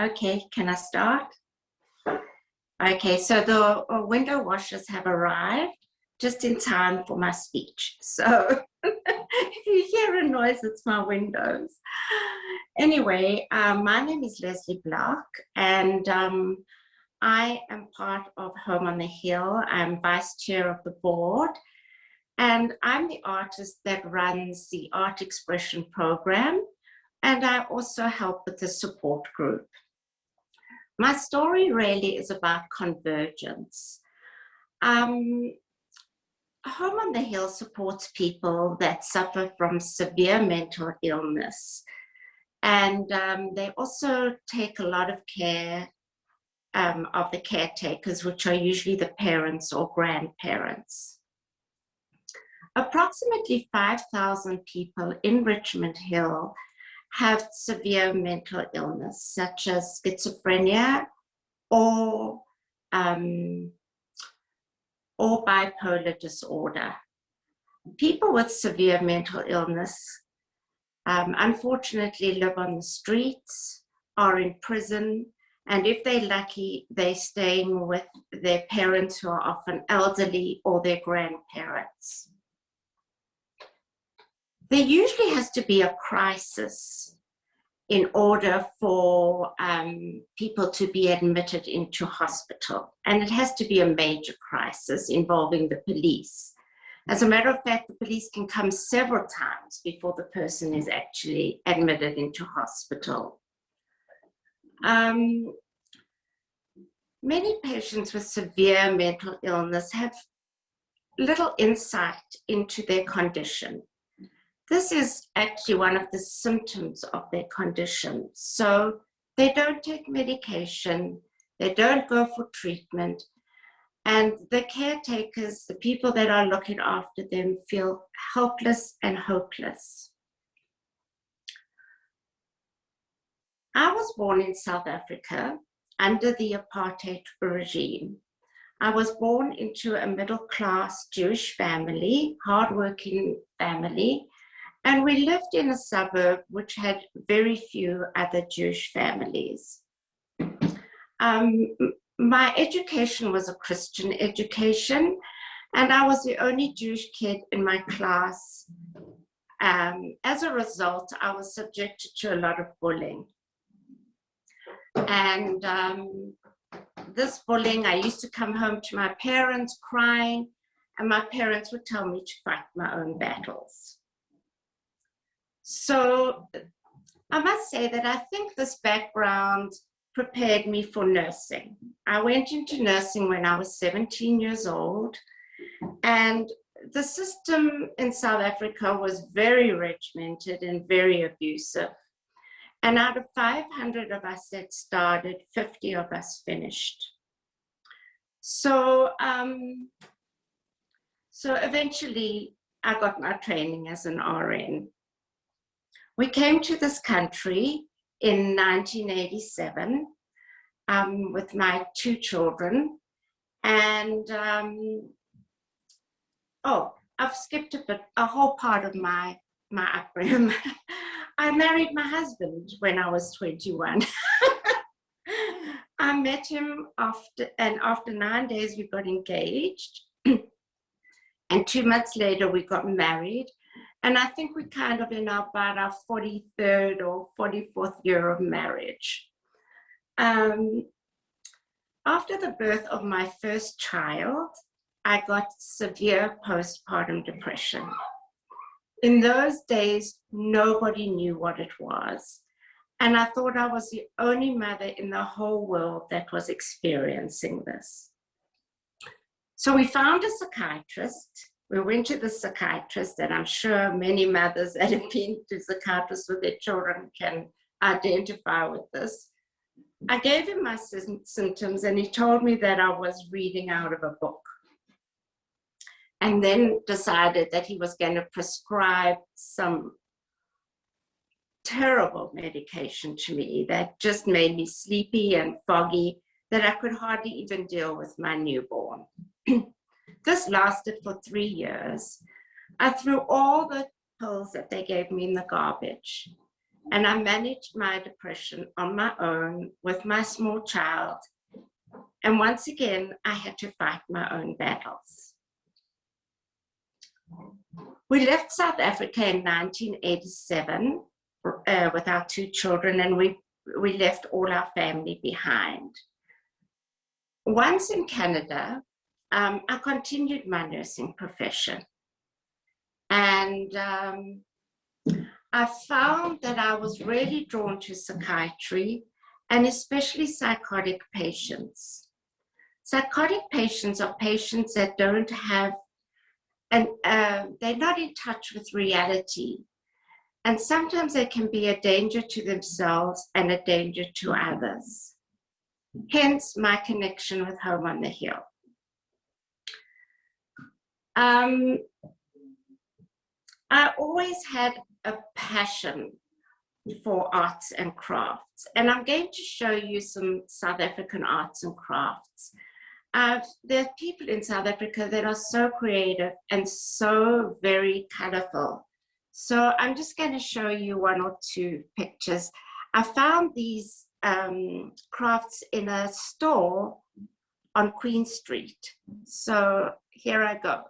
Okay, can I start? Okay, so the window washers have arrived just in time for my speech. So if you hear a noise, it's my windows. Anyway, my name is Lesley Block, and I am part of Home on the Hill. I'm vice chair of the board, and I'm the artist that runs the art expression program, and I also help with the support group. My story really is about convergence. Home on the Hill supports people that suffer from severe mental illness. And they also take a lot of care of the caretakers, which are usually the parents or grandparents. Approximately 5,000 people in Richmond Hill have severe mental illness, such as schizophrenia or bipolar disorder. People with severe mental illness unfortunately live on the streets, are in prison, and if they're lucky, they're staying with their parents who are often elderly or their grandparents. There usually has to be a crisis in order for people to be admitted into hospital. And it has to be a major crisis involving the police. As a matter of fact, the police can come several times before the person is actually admitted into hospital. Many patients with severe mental illness have little insight into their condition. This is actually one of the symptoms of their condition. So they don't take medication, they don't go for treatment, and the caretakers, the people that are looking after them, feel helpless and hopeless. I was born in South Africa under the apartheid regime. I was born into a middle-class Jewish family, hardworking family, and we lived in a suburb which had very few other Jewish families. My education was a Christian education, and I was the only Jewish kid in my class. As a result, I was subjected to a lot of bullying. And this bullying, I used to come home to my parents crying, and my parents would tell me to fight my own battles. So I must say that I think this background prepared me for nursing. I went into nursing when I was 17 years old, and the system in South Africa was very regimented and very abusive. And out of 500 of us that started, 50 of us finished. So eventually I got my training as an RN. We came to this country in 1987 with my 2 children. And, I've skipped a whole part of my upbringing. I married my husband when I was 21. I met him after 9 days we got engaged. And 2 months later we got married. And I think we're kind of in about our 43rd or 44th year of marriage. After the birth of my first child, I got severe postpartum depression. In those days, nobody knew what it was. And I thought I was the only mother in the whole world that was experiencing this. So we found a psychiatrist. We went to the psychiatrist, and I'm sure many mothers that have been to psychiatrists with their children can identify with this. I gave him my symptoms, and he told me that I was reading out of a book. And then decided that he was going to prescribe some terrible medication to me that just made me sleepy and foggy, that I could hardly even deal with my newborn. This lasted for 3 years. I threw all the pills that they gave me in the garbage. And I managed my depression on my own with my small child. And once again, I had to fight my own battles. We left South Africa in 1987 with our 2 children, and we left all our family behind. Once in Canada, I continued my nursing profession. And I found that I was really drawn to psychiatry, and especially psychotic patients. Psychotic patients are patients that don't have, and they're not in touch with reality. And sometimes they can be a danger to themselves and a danger to others. Hence my connection with Home on the Hill. I always had a passion for arts and crafts, and I'm going to show you some South African arts and crafts. There are people in South Africa that are so creative and so very colorful. So I'm just going to show you 1 or 2 pictures. I found these crafts in a store on Queen Street. So here I go.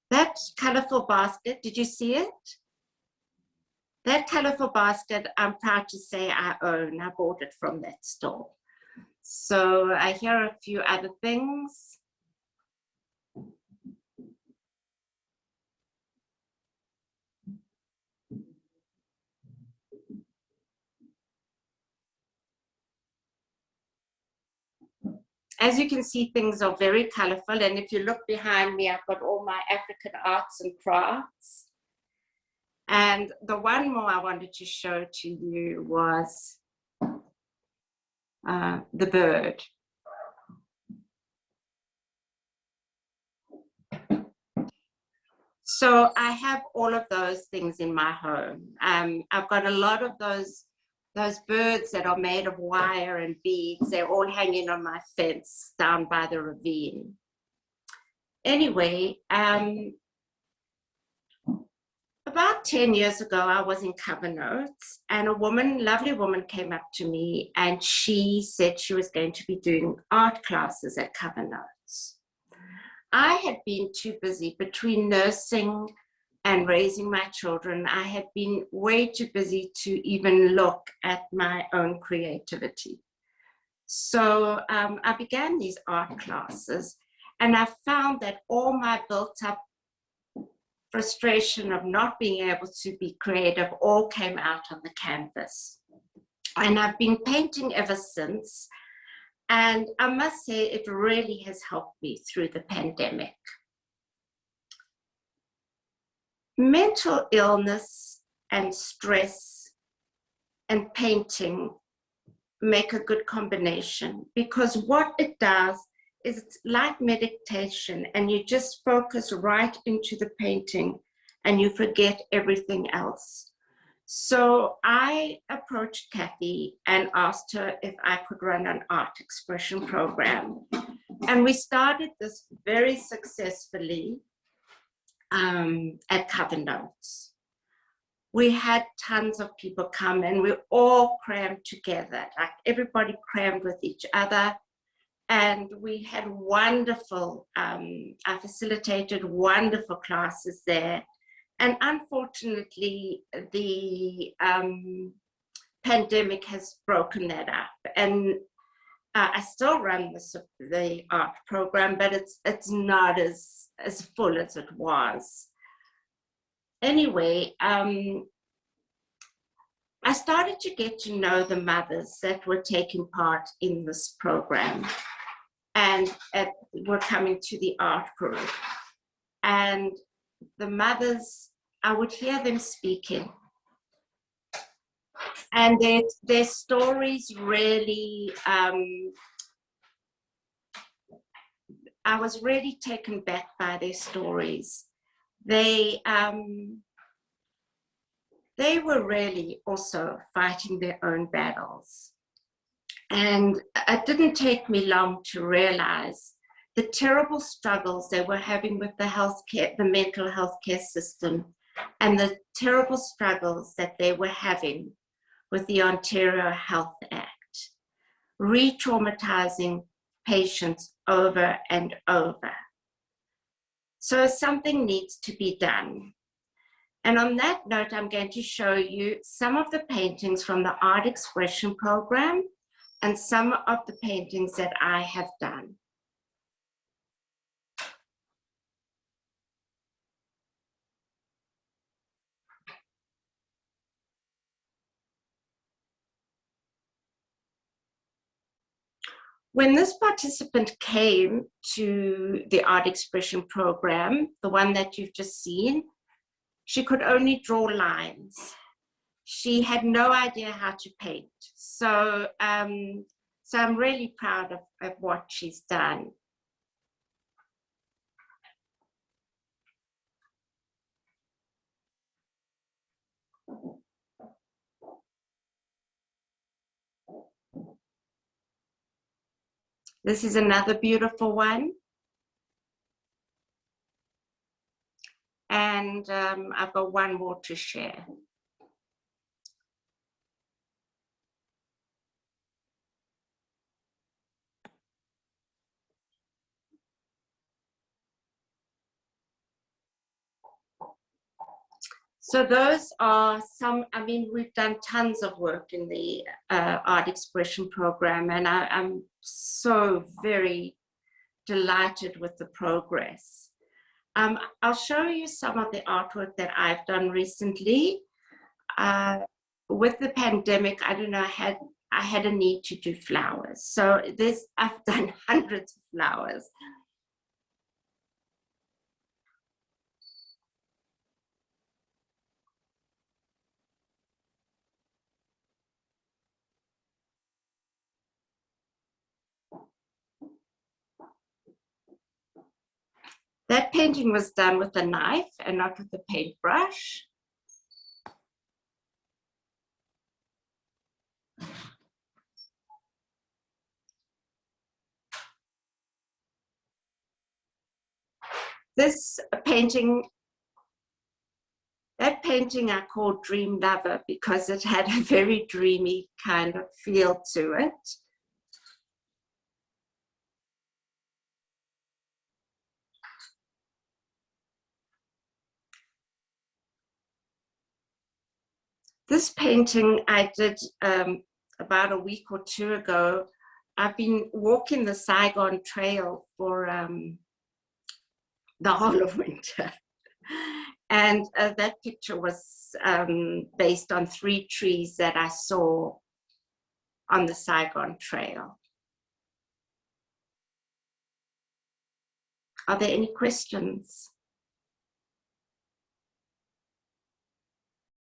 That colorful basket, did you see it? That colorful basket, I'm proud to say I own. I bought it from that store. So here are a few other things. As you can see, things are very colorful. And if you look behind me, I've got all my African arts and crafts. And the one more I wanted to show to you was the bird. So I have all of those things in my home. I've got a lot of those birds that are made of wire and beads. They're all hanging on my fence down by the ravine. Anyway, about 10 years ago, I was in Cover Notes, and a woman, lovely woman, came up to me, and she said she was going to be doing art classes at Cover Notes. I had been too busy between nursing and raising my children. I had been way too busy to even look at my own creativity. So I began these art classes, and I found that all my built up frustration of not being able to be creative all came out on the canvas. And I've been painting ever since. And I must say, it really has helped me through the pandemic. Mental illness and stress and painting make a good combination, because what it does is it's like meditation, and you just focus right into the painting and you forget everything else. So I approached Kathy and asked her if I could run an art expression program. And we started this very successfully at Cover Notes. We had tons of people come, and we all crammed together, like everybody crammed with each other. And we had wonderful, I facilitated wonderful classes there. And unfortunately, the pandemic has broken that up. And I still run the art program, but it's not as full as it was. Anyway, I started to get to know the mothers that were taking part in this program and were coming to the art group. And the mothers, I would hear them speaking. And their stories really, I was really taken back by their stories. They they were really also fighting their own battles. And it didn't take me long to realize the terrible struggles they were having with the healthcare, the mental health care system, and the terrible struggles that they were having with the Ontario Health Act, re-traumatizing patients over and over. So something needs to be done. And on that note, I'm going to show you some of the paintings from the Art Expression program and some of the paintings that I have done. When this participant came to the Art Expression program, the one that you've just seen, she could only draw lines. She had no idea how to paint. So I'm really proud of what she's done. This is another beautiful one. And I've got one more to share. So those are some, I mean, we've done tons of work in the Art Expression program, and I'm so very delighted with the progress. I'll show you some of the artwork that I've done recently. With the pandemic, I don't know, I had a need to do flowers. So I've done hundreds of flowers. That painting was done with a knife and not with a paintbrush. This painting, that painting I called Dream Lover because it had a very dreamy kind of feel to it. This painting I did about a week or two ago. I've been walking the Saigon Trail for the whole of winter. And that picture was based on 3 trees that I saw on the Saigon Trail. Are there any questions?